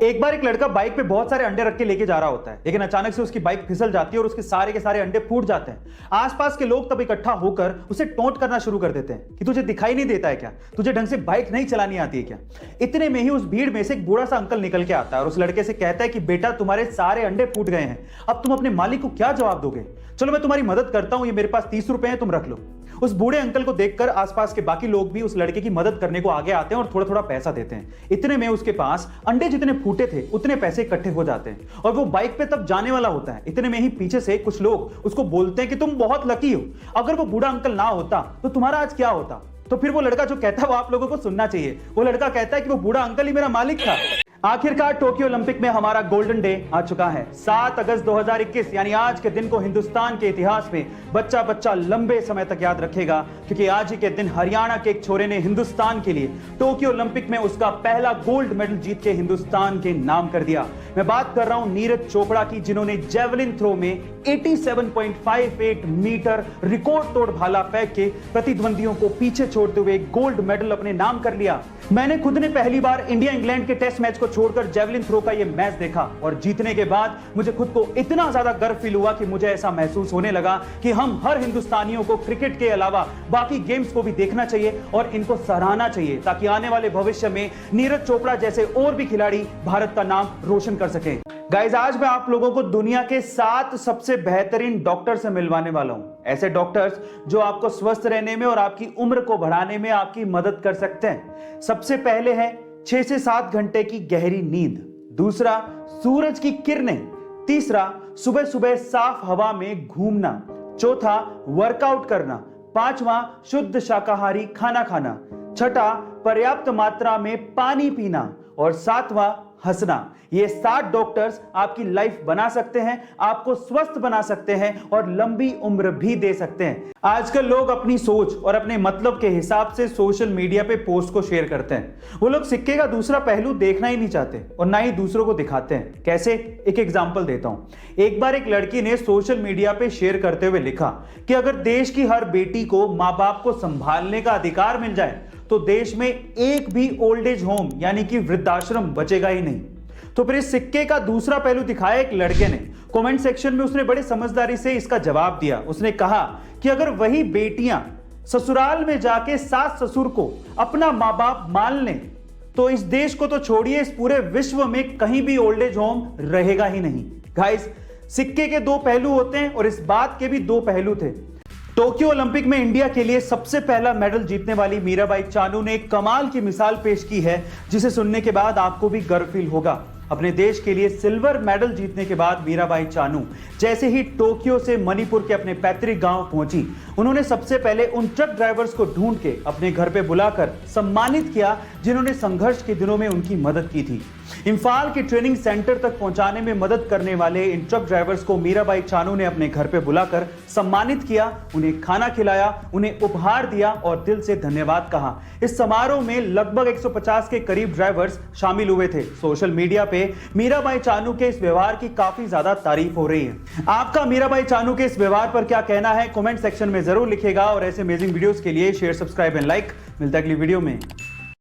एक बार एक लड़का बाइक पे बहुत सारे अंडे रख के लेके जा रहा होता है, लेकिन अचानक से उसकी बाइक फिसल जाती है और उसके सारे के सारे अंडे फूट जाते हैं। आसपास के लोग तब इकट्ठा होकर उसे टोंट करना शुरू कर देते हैं कि तुझे दिखाई नहीं देता है क्या, तुझे ढंग से बाइक नहीं चलानी आती है क्या। इतने में ही उस भीड़ में से एक बूढ़ा सा अंकल निकल के आता है और उस लड़के से कहता है कि बेटा तुम्हारे सारे अंडे फूट गए हैं, अब तुम अपने मालिक को क्या जवाब दोगे। चलो मैं तुम्हारी मदद करता हूं, ये मेरे पास 30 रुपए हैं, तुम रख लो। उस बूढ़े अंकल को देखकर आसपास के बाकी लोग भी उस लड़के की मदद करने को आगे आते हैं और थोड़ा थोड़ा पैसा देते हैं। इतने में उसके पास अंडे जितने फूटे थे उतने पैसे इकट्ठे हो जाते हैं और वो बाइक पे तब जाने वाला होता है। इतने में ही पीछे से कुछ लोग उसको बोलते हैं कि तुम बहुत लकी हो, अगर वो बूढ़ा अंकल ना होता तो तुम्हारा आज क्या होता। तो फिर वो लड़का जो कहता है वो आप लोगों को सुनना चाहिए। वो लड़का कहता है कि वो बूढ़ा अंकल ही मेरा मालिक था। आखिरकार टोक्यो ओलंपिक में हमारा गोल्डन डे आ चुका है। 7 अगस्त 2021 यानी आज के दिन को हिंदुस्तान के इतिहास में बच्चा बच्चा लंबे समय तक याद रखेगा, क्योंकि आज ही के दिन हरियाणा के एक छोरे ने हिंदुस्तान के लिए टोक्यो ओलंपिक में उसका पहला गोल्ड मेडल जीत के हिंदुस्तान के नाम कर दिया। मैं बात कर रहा हूं नीरज चोपड़ा की, जिन्होंने जेवलिन थ्रो में 87.58 मीटर रिकॉर्ड तोड़ भाला फेंक के प्रतिद्वंदियों को पीछे छोड़ते हुए गोल्ड मेडल अपने नाम कर लिया। मैंने खुद ने पहली बार इंडिया इंग्लैंड के टेस्ट मैच को छोड़कर जेवलिन थ्रो का यह मैच देखा और जीतने के बाद मुझे खुद को इतना ज्यादा गर्व फील हुआ कि मुझे ऐसा महसूस होने लगा कि हम हर हिंदुस्तानियों को क्रिकेट के अलावा बाकी गेम्स को भी देखना चाहिए और इनको सराहना चाहिए, ताकि आने वाले भविष्य में नीरज चोपड़ा जैसे और भी खिलाड़ी भारत का नाम रोशन कर सकें। गाइस, आज मैं आप लोगों को दुनिया के 7 सबसे बेहतरीन डॉक्टर से मिलवाने वाला हूं। ऐसे डॉक्टर्स जो आपको स्वस्थ रहने में और आपकी उम्र को बढ़ाने में आपकी मदद कर सकते हैं। सबसे पहले है 6 से 7 घंटे की गहरी नींद। दूसरा, सूरज की किरणें। तीसरा, सुबह सुबह साफ हवा में घूमना। चौथा, वर्कआउट करना। पांचवा, शुद्ध शाकाहारी खाना खाना। छठा, पर्याप्त मात्रा में पानी पीना। और सातवां, हंसना। ये 7 डॉक्टर्स आपकी लाइफ बना सकते हैं, आपको स्वस्थ बना सकते हैं और लंबी उम्र भी दे सकते हैं। आजकल लोग अपनी सोच और अपने मतलब के हिसाब से सोशल मीडिया पे पोस्ट को शेयर करते हैं। वो लोग सिक्के का दूसरा पहलू देखना ही नहीं चाहते और ना ही दूसरों को दिखाते हैं। कैसे? एक एग्जांपल देता हूं। एक बार एक लड़की ने सोशल मीडिया पे शेयर करते हुए लिखा कि अगर देश की हर बेटी को माँ बाप को संभालने का अधिकार मिल जाए तो देश में एक भी ओल्ड एज होम यानी कि वृद्धाश्रम बचेगा ही नहीं। तो फिर इस सिक्के का दूसरा पहलू दिखाया एक लड़के ने। कमेंट सेक्शन में उसने बड़ी समझदारी से इसका जवाब दिया। उसने कहा कि अगर वही बेटियां ससुराल में जाके सास ससुर को अपना माँ बाप मान लें तो इस देश को तो छोड़िए, इस पूरे विश्व में कहीं भी ओल्ड एज होम रहेगा ही नहीं। गाइस, सिक्के के 2 पहलू होते हैं और इस बात के भी 2 पहलू थे। टोक्यो ओलंपिक में इंडिया के लिए सबसे पहला मेडल जीतने वाली मीराबाई चानू ने एक कमाल की मिसाल पेश की है, जिसे सुनने के बाद आपको भी गर्व फील होगा। अपने देश के लिए सिल्वर मेडल जीतने के बाद मीराबाई चानू जैसे ही टोक्यो से मणिपुर के अपने पैतृक गांव पहुंची, उन्होंने सबसे पहले उन ट्रक ड्राइवर्स को ढूंढ के अपने घर पे बुलाकर सम्मानित किया जिन्होंने संघर्ष के दिनों में उनकी मदद की थी। इंफाल के ट्रेनिंग सेंटर तक पहुंचाने में मदद करने वाले इन ट्रक ड्राइवर्स को मीराबाई चानू ने अपने घर पे बुलाकर सम्मानित किया, उन्हें खाना खिलाया, उन्हें उपहार दिया और दिल से धन्यवाद कहा। इस समारोह में लगभग 150 के करीब ड्राइवर्स शामिल हुए थे। सोशल मीडिया पे मीराबाई चानू के इस व्यवहार की काफी ज्यादा तारीफ हो रही है। आपका मीराबाई चानू के इस व्यवहार पर क्या कहना है, कमेंट सेक्शन में जरूर लिखेगा और ऐसे अमेजिंग वीडियोस के लिए शेयर, सब्सक्राइब एंड लाइक। मिलता है अगली वीडियो में।